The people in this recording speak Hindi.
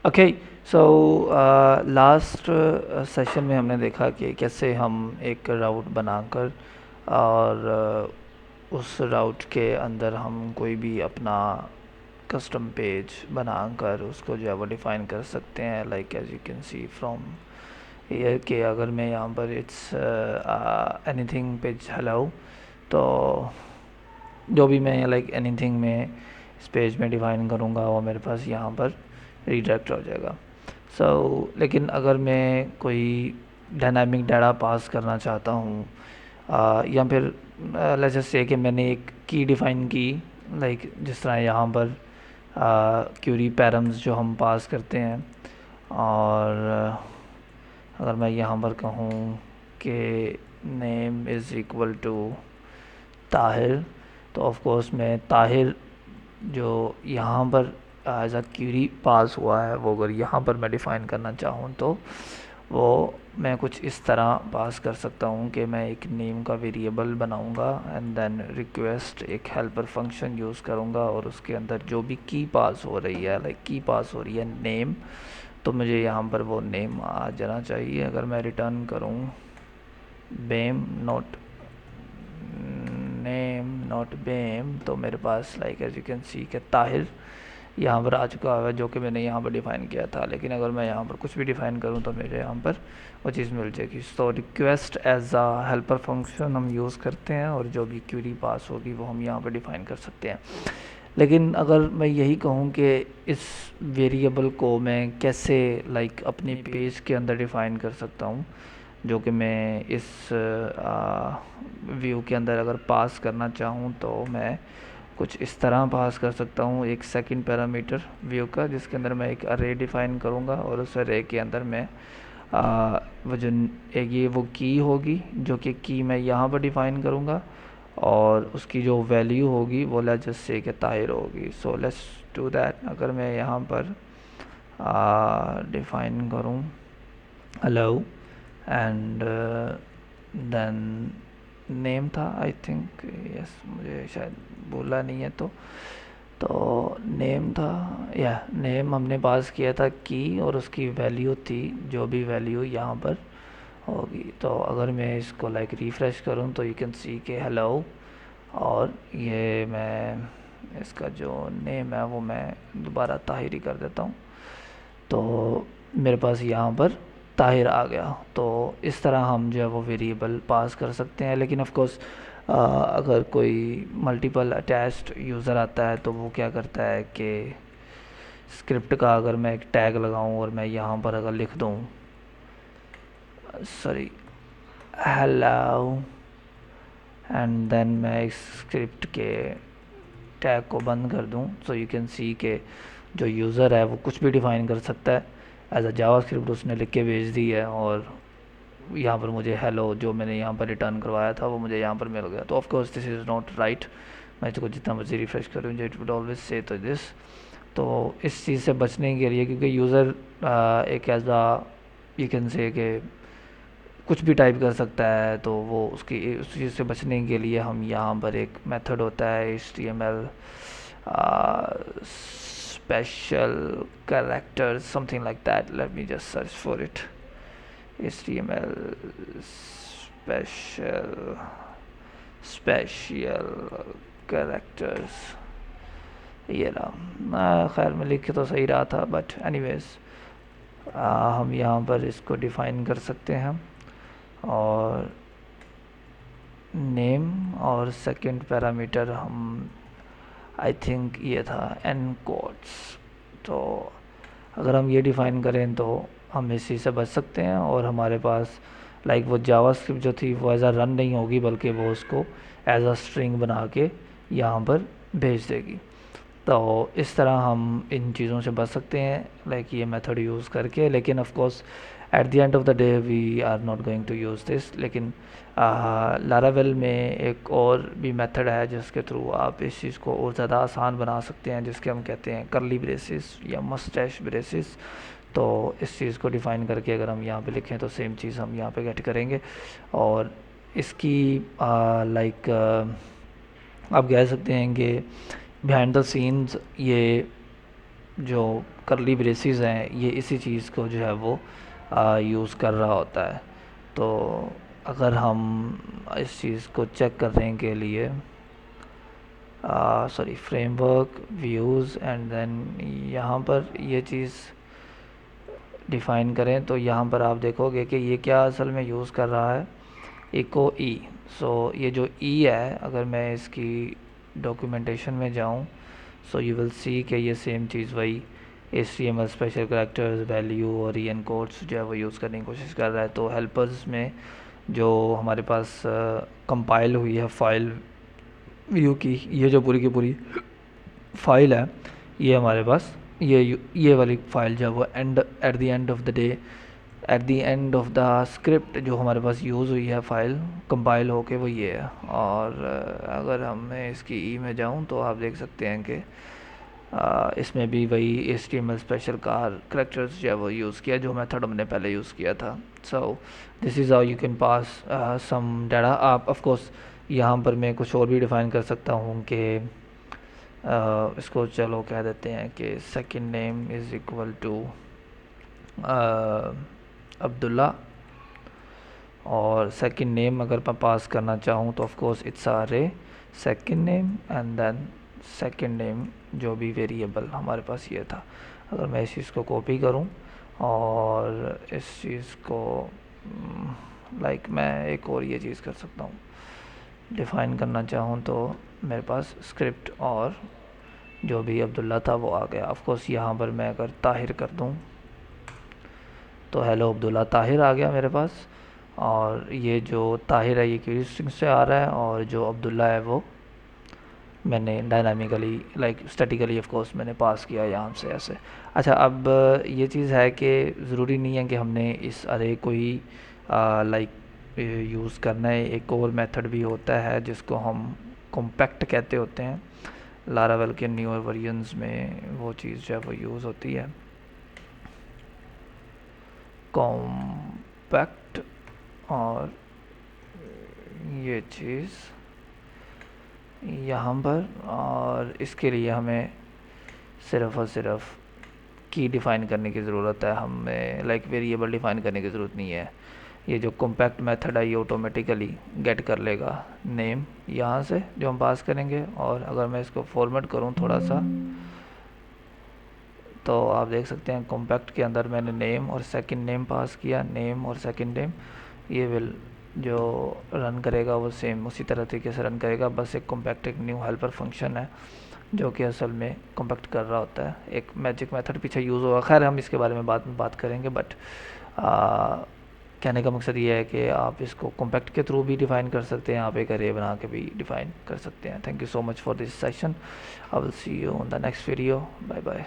ओके। सो लास्ट सेशन में हमने देखा कि कैसे हम एक राउट बनाकर और उस राउट के अंदर हम कोई भी अपना कस्टम पेज बनाकर उसको जो है वो डिफ़ाइन कर सकते हैं, like as you can see from ये कि अगर मैं यहाँ पर इट्स एनीथिंग पेज हेलो, तो जो भी मैं लाइक एनीथिंग में इस पेज में डिफ़ाइन करूँगा वो मेरे पास यहाँ पर रिडायरेक्ट हो जाएगा। लेकिन अगर मैं कोई डायनामिक डाटा पास करना चाहता हूँ या फिर लेट्स जस्ट से कि मैंने एक की डिफ़ाइन की, लाइक जिस तरह यहाँ पर क्यूरी पैरम्स जो हम पास करते हैं, और अगर मैं यहाँ पर कहूँ कि name is equal to Tahir, तो ऑफ कोर्स मैं ताहिर जो यहाँ पर एज अ क्यूरी पास हुआ है वो अगर यहाँ पर मैं डिफ़ाइन करना चाहूँ तो वो मैं कुछ इस तरह पास कर सकता हूँ कि मैं एक नेम का वेरिएबल बनाऊँगा एंड देन रिक्वेस्ट एक हेल्पर फंक्शन यूज़ करूँगा, और उसके अंदर जो भी की पास हो रही है, लाइक की पास हो रही है नेम, तो मुझे यहाँ पर वो नेम आ जाना चाहिए। अगर मैं रिटर्न करूँ बेम नॉट नेम नॉट बेम, तो मेरे पास like as you can see के ताहिर यहाँ पर आ चुका है जो कि मैंने यहाँ पर डिफ़ाइन किया था। लेकिन अगर मैं यहाँ पर कुछ भी डिफ़ाइन करूँ तो मेरे यहाँ पर वो चीज़ मिल जाएगी। So request as a helper function हम यूज़ करते हैं, और जो भी क्यूरी पास होगी वो हम यहाँ पर डिफ़ाइन कर सकते हैं। लेकिन अगर मैं यही कहूँ कि इस वेरिएबल को मैं कैसे लाइक अपने पेज के अंदर डिफ़ाइन कर सकता हूँ, जो कि मैं इस व्यू के अंदर अगर पास करना चाहूँ तो मैं कुछ इस तरह पास कर सकता हूँ एक सेकंड पैरामीटर व्यू का, जिसके अंदर मैं एक अरे डिफ़ाइन करूँगा, और उस अरे के अंदर मैं वो जो एक ये वो की होगी जो कि की मैं यहाँ पर डिफ़ाइन करूँगा, और उसकी जो वैल्यू होगी वो लेट्स जस्ट से कि ताहिर होगी। So let's do that. अगर मैं यहाँ पर डिफ़ाइन करूँ हेलो एंड देन नेम था, आई थिंक यस, मुझे शायद बोला नहीं है तो नेम था, या नेम हमने पास किया था की, और उसकी वैल्यू थी जो भी वैल्यू यहाँ पर होगी। तो अगर मैं इसको लाइक रिफ़्रेश करूँ तो यू कैन सी के हेलो, और ये मैं इसका जो नेम है वो मैं दोबारा ताहिर ही कर देता हूँ, तो मेरे पास यहाँ पर ताहिर आ गया। तो इस तरह हम जो है वो वेरिएबल पास कर सकते हैं। लेकिन ऑफ कोर्स अगर कोई मल्टीपल अटैच्ड यूज़र आता है तो वो क्या करता है कि स्क्रिप्ट का अगर मैं एक टैग लगाऊं और मैं यहाँ पर अगर लिख दूँ सॉरी हेलो, एंड देन मैं इस स्क्रिप्ट के टैग को बंद कर दूं, सो यू कैन सी के जो यूज़र है वो कुछ भी डिफ़ाइन कर सकता है एज अ जावा स्क्रिप्ट, उसने लिख के भेज दी है, और यहाँ पर मुझे हेलो जो मैंने यहाँ पर रिटर्न करवाया था वो मुझे यहाँ पर मिल गया। तो of course this is not right. मैं इसको जितना मर्जी रिफ्रेश करूँ इट वुड ऑलवेज से तो दिस। तो इस चीज़ से बचने के लिए, क्योंकि यूज़र एक as uh you can say कि कुछ भी टाइप कर सकता है, तो वो उसकी उस चीज़ से बचने के लिए हम यहाँ पर एक मेथड होता है HTML special characters something like that, let me just search for it, HTML special characters, ये रहा। खैर मैं लिख के तो सही रहा था, बट एनीवेज हम यहाँ पर इसको डिफ़ाइन कर सकते हैं, और नेम और सेकंड पैरामीटर हम आई थिंक ये था एन कोड्स। तो अगर हम ये डिफ़ाइन करें तो हम इस चीज़ से बच सकते हैं, और हमारे पास लाइक वो जावा स्क्रिप्ट जो थी वो एज आ रन नहीं होगी, बल्कि वो उसको एज आ स्ट्रिंग बना के यहाँ पर भेज देगी। तो इस तरह हम इन चीज़ों से बच सकते हैं लाइक ये मेथड यूज़ करके। लेकिन of course at the end of the day we are not going to use this. लेकिन लारावेल में एक और भी मेथड है जिसके थ्रू आप इस चीज़ को और ज़्यादा आसान बना सकते हैं, जिसके हम कहते हैं करली ब्रेसिस या मस्टैश ब्रेसिस। तो इस चीज़ को डिफ़ाइन करके अगर हम यहाँ पे लिखें तो सेम चीज़ हम यहाँ पे गेट करेंगे, और इसकी लाइक आप कह सकते हैं कि बिहाइंड द सीन्स ये जो करली ब्रेसेस हैं ये इसी चीज़ को जो है वो यूज़ कर रहा होता है। तो अगर हम इस चीज़ को चेक करने के लिए sorry framework views and then यहाँ पर ये चीज़ डिफ़ाइन करें तो यहाँ पर आप देखोगे कि ये क्या असल में यूज़ कर रहा है, इको ई। सो ये जो ई है, अगर मैं इसकी डॉक्यूमेंटेशन में जाऊँ सो यू विल सी कि ये सेम चीज़ वही HTML स्पेशल कैरेक्टर्स वैल्यू और ई एन कोड्स जो है वो यूज़ करने की कोशिश कर रहा है। तो हेल्पर्स में जो हमारे पास कंपाइल हुई है फाइल व्यू की, ये जो पूरी की पूरी फाइल है, ये हमारे पास ये वाली फाइल जो है वो eight the end of the day, eight the end of the script जो हमारे पास यूज़ हुई है फाइल कंपाइल होके वो ये है। और अगर मैं इसकी ई में जाऊँ तो आप देख सकते हैं कि इसमें भी वही HTML स्पेशल कैरेक्टर्स जो है वो यूज़ किया जो मेथड हमने पहले यूज़ किया था। So this is how you can pass some data. आप ऑफ कोर्स यहाँ पर मैं कुछ और भी डिफ़ाइन कर सकता हूँ कि इसको चलो कह देते हैं कि second name is equal to Abdullah, और सेकंड नेम अगर मैं पास करना चाहूँ तो of course it's a ray second name and then second name जो भी वेरिएबल हमारे पास ये था। अगर मैं इस चीज़ को कॉपी करूँ और इस चीज़ को लाइक मैं एक और ये चीज़ कर सकता हूँ, डिफ़ाइन करना चाहूँ तो मेरे पास स्क्रिप्ट और जो भी अब्दुल्ला था वो आ गया। ऑफ कोर्स यहाँ पर मैं अगर ताहिर कर दूँ तो हेलो अब्दुल्ला ताहिर आ गया मेरे पास, और ये जो ताहिर है ये क्वेरी स्ट्रिंग से आ रहा है और जो अब्दुल्ला है वो मैंने dynamically like statically of course मैंने पास किया यहाँ से ऐसे। अच्छा, अब ये चीज़ है कि ज़रूरी नहीं है कि हमने इस अरे को ही लाइक यूज़ करना है। एक और मेथड भी होता है जिसको हम कॉम्पैक्ट कहते होते हैं। लारावेल के न्यूअर वर्जन्स में वो चीज़ जो है वो यूज़ होती है, कॉम्पैक्ट। और ये चीज़ यहाँ पर, और इसके लिए हमें सिर्फ़ और सिर्फ की डिफ़ाइन करने की ज़रूरत है, हमें लाइक वेरिएबल डिफ़ाइन करने की ज़रूरत नहीं है। ये जो कॉम्पैक्ट मेथड है ये ऑटोमेटिकली गेट कर लेगा नेम यहाँ से जो हम पास करेंगे। और अगर मैं इसको फॉर्मेट करूँ थोड़ा सा तो आप देख सकते हैं कॉम्पैक्ट के अंदर मैंने नेम और सेकंड नेम पास किया, नेम और सेकंड नेम। ये विल जो रन करेगा वो सेम उसी तरह तरीके से रन करेगा, बस एक कॉम्पैक्ट एक न्यू हेल्पर फंक्शन है जो कि असल में कॉम्पैक्ट कर रहा होता है। एक मैजिक मेथड पीछे यूज़ होगा, खैर हम इसके बारे में बाद में बात करेंगे। बट कहने का मकसद ये है कि आप इसको कॉम्पैक्ट के थ्रू भी डिफ़ाइन कर सकते हैं, आप एक अरे बना के भी डिफ़ाइन कर सकते हैं। Thank you so much for this session. I will see you on the next video. Bye bye.